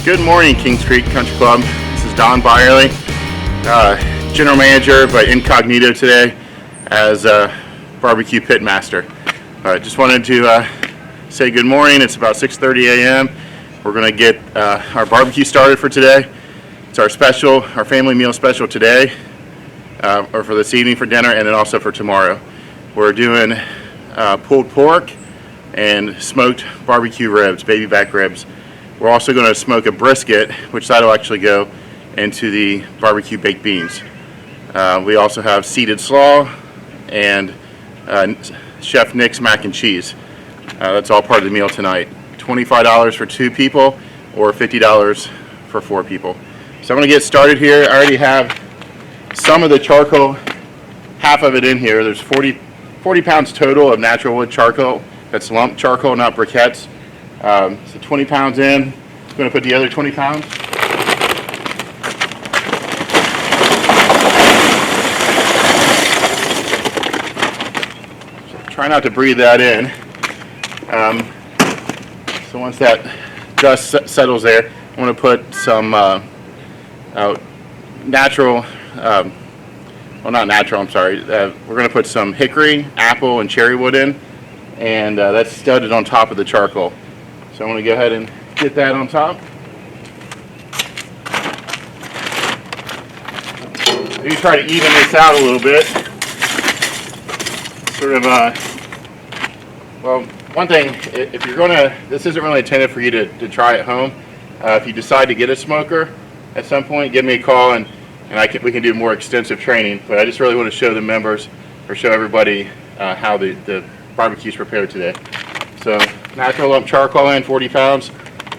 Good morning, Kings Creek Country Club. This is Don Byerly, General Manager but incognito today as Barbecue Pit Master. Just wanted to say good morning. It's about 6:30 a.m. We're going to get our barbecue started for today. It's our special, our family meal special today, or for this evening for dinner, and then also for tomorrow. We're doing pulled pork and smoked barbecue ribs, baby back ribs. We're also going to smoke a brisket, which that'll actually go into the barbecue baked beans. We also have seeded slaw and Chef Nick's mac and cheese. That's all part of the meal tonight. $25 for 2 people or $50 for 4 people. So I'm going to get started here. I already have some of the charcoal, half of it in here. There's 40 pounds total of natural wood charcoal. That's lumped charcoal, not briquettes. So 20 pounds in. I'm going to put the other 20 pounds. So try not to breathe that in. So once that dust settles there, I'm going to put some natural, well, not natural, I'm sorry. We're going to put some hickory, apple, and cherry wood in, and that's studded on top of the charcoal. So I'm going to go ahead and get that on top. Maybe try to even this out a little bit. Sort of, well, one thing, if you're going to, this isn't really intended for you to try at home. If you decide to get a smoker at some point, give me a call and we can do more extensive training. But I just really want to show the members, or show everybody how the barbecue is prepared today. So natural lump charcoal in, 40 pounds.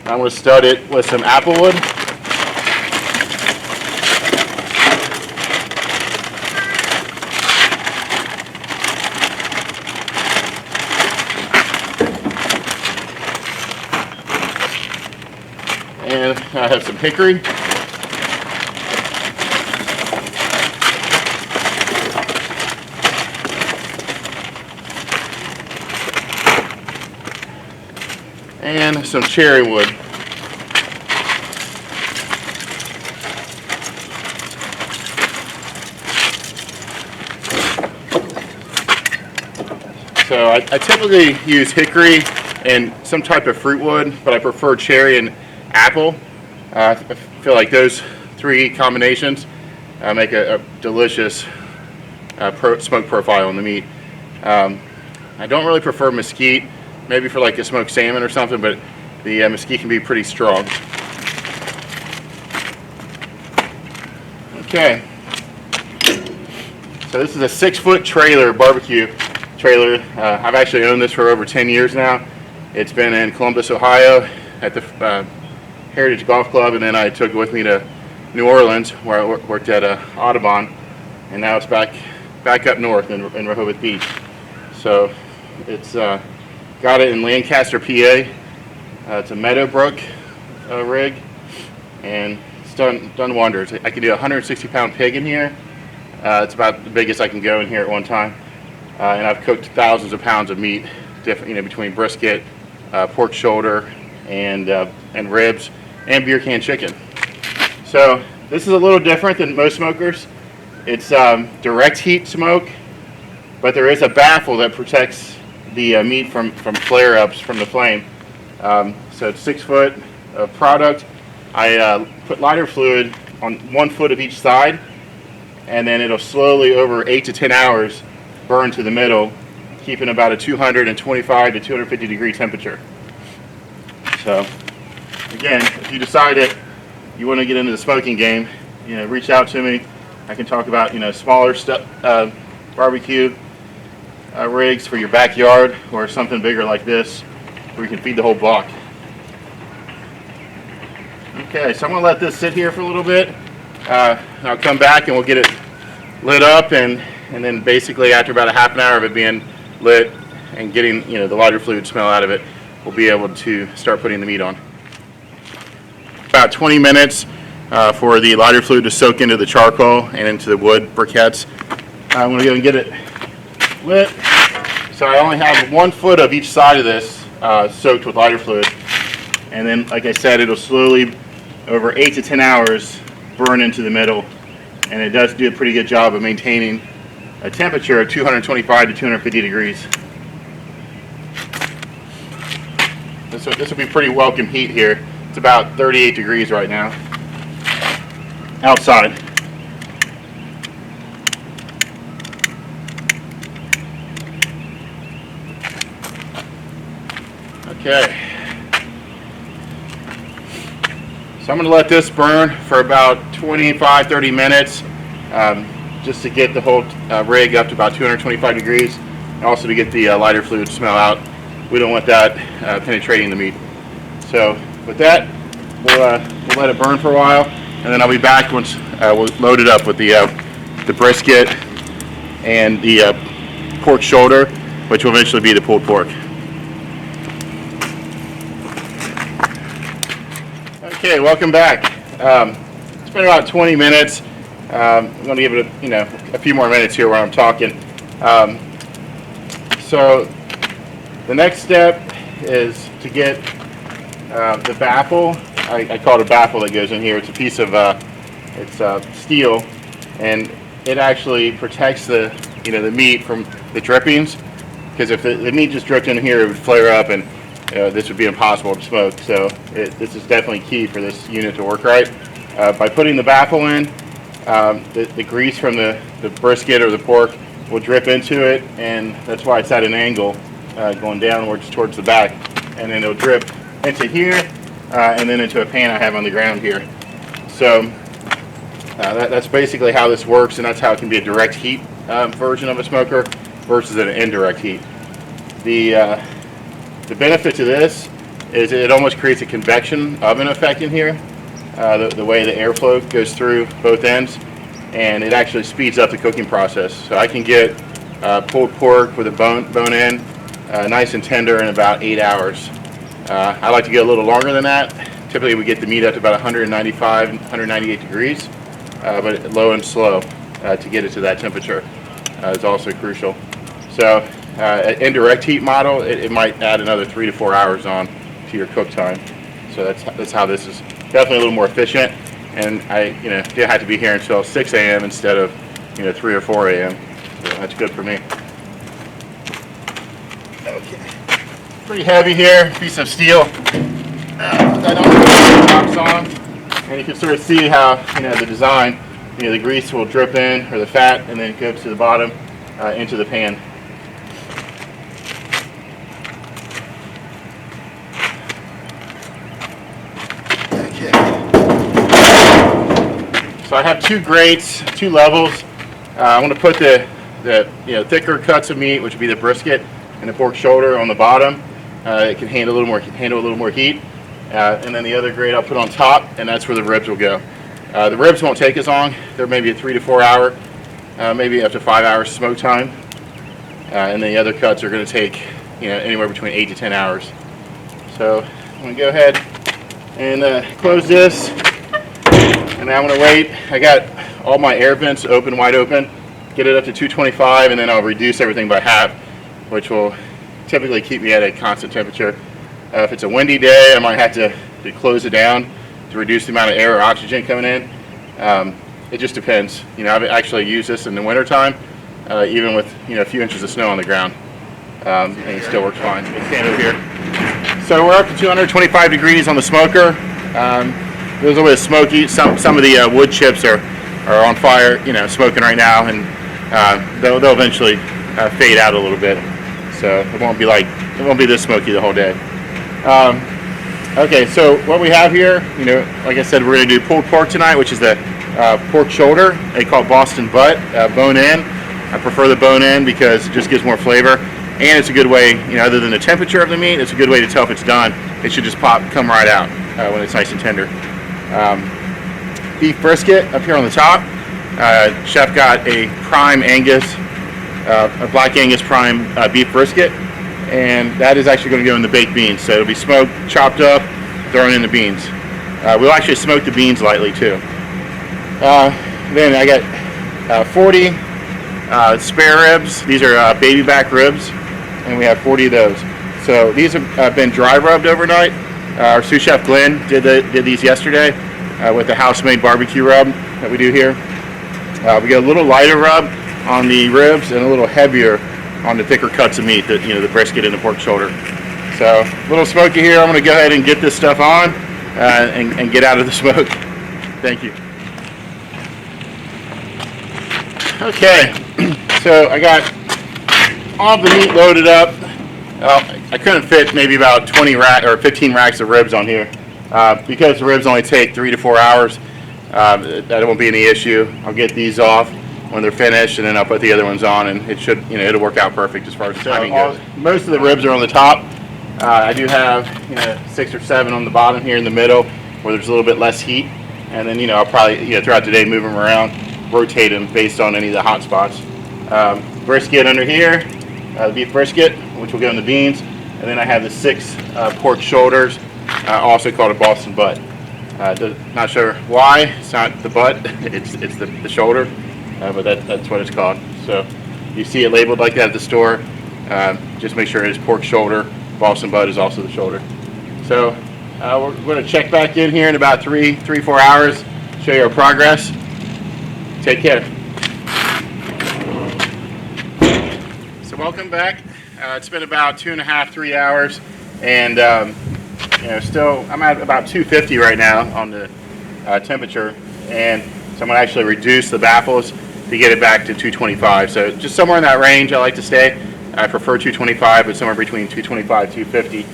I'm going to stud it with some apple wood. And I have some hickory. And some cherry wood. So I typically use hickory and some type of fruit wood, but I prefer cherry and apple. I feel like those 3 combinations make a delicious smoke profile on the meat. I don't really prefer mesquite. Maybe for like a smoked salmon or something, but the mesquite can be pretty strong. Okay. So this is a 6-foot trailer, barbecue trailer. I've actually owned this for over 10 years now. It's been in Columbus, Ohio at the Heritage Golf Club, and then I took it with me to New Orleans where I worked at Audubon, and now it's back up north in Rehoboth Beach. So it's got it in Lancaster, PA. It's a Meadowbrook rig, and it's done wonders. I can do a 160-pound pig in here. It's about the biggest I can go in here at one time. And I've cooked thousands of pounds of meat, between brisket, pork shoulder, and ribs, and beer can chicken. So this is a little different than most smokers. It's direct heat smoke, but there is a baffle that protects the meat from flare-ups from the flame. So it's 6 foot of product. I put lighter fluid on 1 foot of each side, and then it'll slowly over 8 to 10 hours burn to the middle, keeping about a 225 to 250 degree temperature. So again, if you decide that you want to get into the smoking game, reach out to me. I can talk about smaller stuff, barbecue rigs for your backyard, or something bigger like this where you can feed the whole block. Okay, so I'm going to let this sit here for a little bit. I'll come back and we'll get it lit up, and then basically after about a half an hour of it being lit and getting the lighter fluid smell out of it, we'll be able to start putting the meat on. About 20 minutes for the lighter fluid to soak into the charcoal and into the wood briquettes. I'm going to go and get it lit. So I only have 1 foot of each side of this soaked with lighter fluid, and then like I said, it'll slowly over 8 to 10 hours burn into the middle, and it does do a pretty good job of maintaining a temperature of 225 to 250 degrees. This will be pretty welcome heat here. It's about 38 degrees right now outside. Okay, so I'm going to let this burn for about 25-30 minutes just to get the whole rig up to about 225 degrees, and also to get the lighter fluid smell out. We don't want that penetrating the meat. So with that, we'll let it burn for a while, and then I'll be back once we'll load it up with the brisket and the pork shoulder, which will eventually be the pulled pork. Okay, welcome back. It's been about 20 minutes. I'm going to give it a few more minutes here while I'm talking. So the next step is to get the baffle. I call it a baffle that goes in here. It's a piece of steel, and it actually protects the meat from the drippings. Because if the meat just dripped in here, it would flare up, and this would be impossible to smoke. So this is definitely key for this unit to work right. By putting the baffle in, the grease from the brisket or the pork will drip into it, and that's why it's at an angle going downwards towards the back, and then it'll drip into here and then into a pan I have on the ground here. So that's basically how this works, and that's how it can be a direct heat version of a smoker versus an indirect heat. The benefit to this is it almost creates a convection oven effect in here, the way the airflow goes through both ends, and it actually speeds up the cooking process. So I can get pulled pork with a bone in, nice and tender, in about 8 hours. I like to go a little longer than that. Typically we get the meat up to about 195, 198 degrees, but low and slow to get it to that temperature is also crucial. So an indirect heat model, it might add another 3 to 4 hours on to your cook time. So that's how this is definitely a little more efficient. And I didn't have to be here until 6 a.m. instead of 3 or 4 a.m. So that's good for me. Okay, pretty heavy here, piece of steel. I don't put the tops on, and you can sort of see how the design, the grease will drip in, or the fat, and then go to the bottom into the pan. So I have two grates, two levels. I want to put the thicker cuts of meat, which would be the brisket and the pork shoulder, on the bottom. It can handle a little more heat. And then the other grate I'll put on top, and that's where the ribs will go. The ribs won't take as long. They're maybe a 3 to 4 hour, maybe up to 5 hours smoke time. And then the other cuts are going to take anywhere between 8 to 10 hours. So I'm going to go ahead and close this. And now I'm going to wait. I got all my air vents wide open, get it up to 225, and then I'll reduce everything by half, which will typically keep me at a constant temperature. If it's a windy day, I might have to close it down to reduce the amount of air or oxygen coming in. It just depends. I've actually used this in the wintertime, even with a few inches of snow on the ground, and it still works fine. Stand over here. So we're up to 225 degrees on the smoker. There's a little bit of smoky. Some of the wood chips are on fire, smoking right now, and they'll eventually fade out a little bit. So it won't be this smoky the whole day. Okay, so what we have here, like I said, we're going to do pulled pork tonight, which is the pork shoulder. They call it Boston butt, bone in. I prefer the bone in because it just gives more flavor, and it's a good way, other than the temperature of the meat, it's a good way to tell if it's done. It should just come right out when it's nice and tender. Beef brisket up here on the top. Chef got a prime Angus, a black Angus prime beef brisket, and that is actually going to go in the baked beans. So it'll be smoked, chopped up, thrown in the beans. We'll actually smoke the beans lightly too. Then I got 40 spare ribs. These are baby back ribs, and we have 40 of those. So these have been dry rubbed overnight. Our sous chef Glenn did these yesterday, with the house-made barbecue rub that we do here. We get a little lighter rub on the ribs and a little heavier on the thicker cuts of meat, the brisket and the pork shoulder. So a little smoky here. I'm going to go ahead and get this stuff on and get out of the smoke. Thank you. Okay, so I got all the meat loaded up. I couldn't fit maybe about 20 or 15 racks of ribs on here because the ribs only take 3 to 4 hours. That won't be any issue. I'll get these off when they're finished, and then I'll put the other ones on, and it should, it'll work out perfect as far as timing goes. Most of the ribs are on the top. I do have 6 or 7 on the bottom here in the middle where there's a little bit less heat, and then I'll probably throughout the day move them around, rotate them based on any of the hot spots. Brisket under here, the beef brisket, which will go in the beans, and then I have the 6 pork shoulders, also called a Boston butt. Not sure why it's not the butt, it's the shoulder, but that's what it's called. So you see it labeled like that at the store, just make sure it is pork shoulder. Boston butt is also the shoulder. So we're going to check back in here in about 3-4 hours, show you our progress. Take care. So welcome back. It's been about 2.5, 3 hours, and still I'm at about 250 right now on the temperature, and so I'm going to actually reduce the baffles to get it back to 225. So just somewhere in that range I like to stay. I prefer 225, but somewhere between 225 250.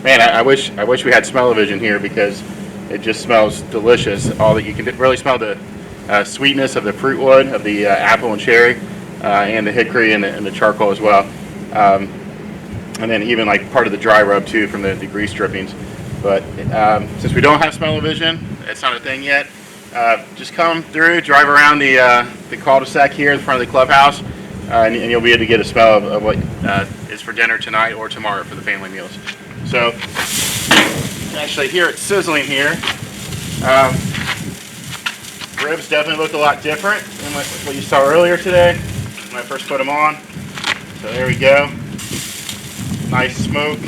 Man, I wish we had smell-o-vision here because it just smells delicious. All that you can really smell the sweetness of the fruit wood, of the apple and cherry, and the hickory and the charcoal as well. And then even like part of the dry rub too from the grease drippings. But since we don't have smell-o-vision, it's not a thing yet. Just come through, drive around the cul-de-sac here in front of the clubhouse, and you'll be able to get a smell of what is for dinner tonight or tomorrow for the family meals. So actually here it's sizzling here. Ribs definitely look a lot different than what you saw earlier today when I first put them on. So there we go. Nice smoke,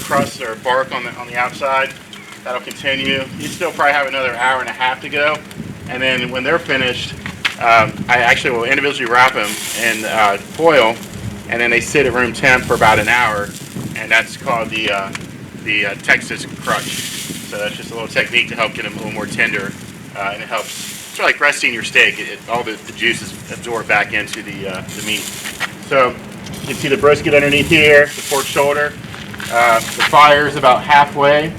crust or bark on the outside. That'll continue. You still probably have another hour and a half to go, and then when they're finished, I actually will individually wrap them in foil, and then they sit at room temp for about an hour, and that's called the Texas crunch. So that's just a little technique to help get them a little more tender, and it helps. It's sort of like resting your steak. All the juices absorb back into the meat. So you can see the brisket underneath here, the pork shoulder. The fire is about halfway,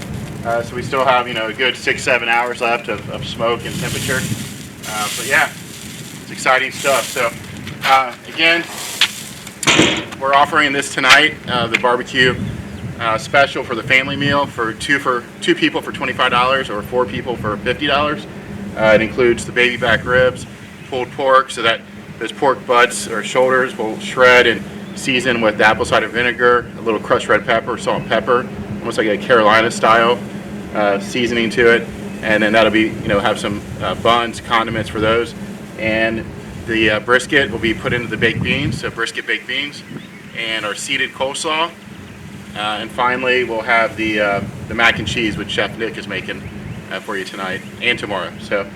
so we still have a good 6-7 hours left of smoke and temperature. But yeah, it's exciting stuff. So again, we're offering this tonight, the barbecue special for the family meal for two people for $25 or 4 people for $50. It includes the baby back ribs, pulled pork, so that those pork butts or shoulders will shred and season with apple cider vinegar, a little crushed red pepper, salt and pepper, almost like a Carolina style seasoning to it, and then that'll be have some buns, condiments for those, and the brisket will be put into the baked beans, so brisket baked beans, and our seeded coleslaw, and finally we'll have the mac and cheese which Chef Nick is making for you tonight and tomorrow. So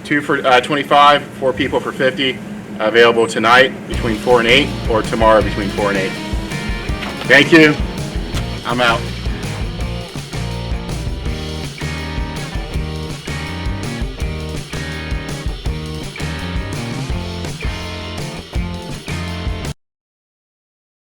2 for 25, 4 people for 50. Available tonight between 4 and 8, or tomorrow between 4 and 8. Thank you. I'm out.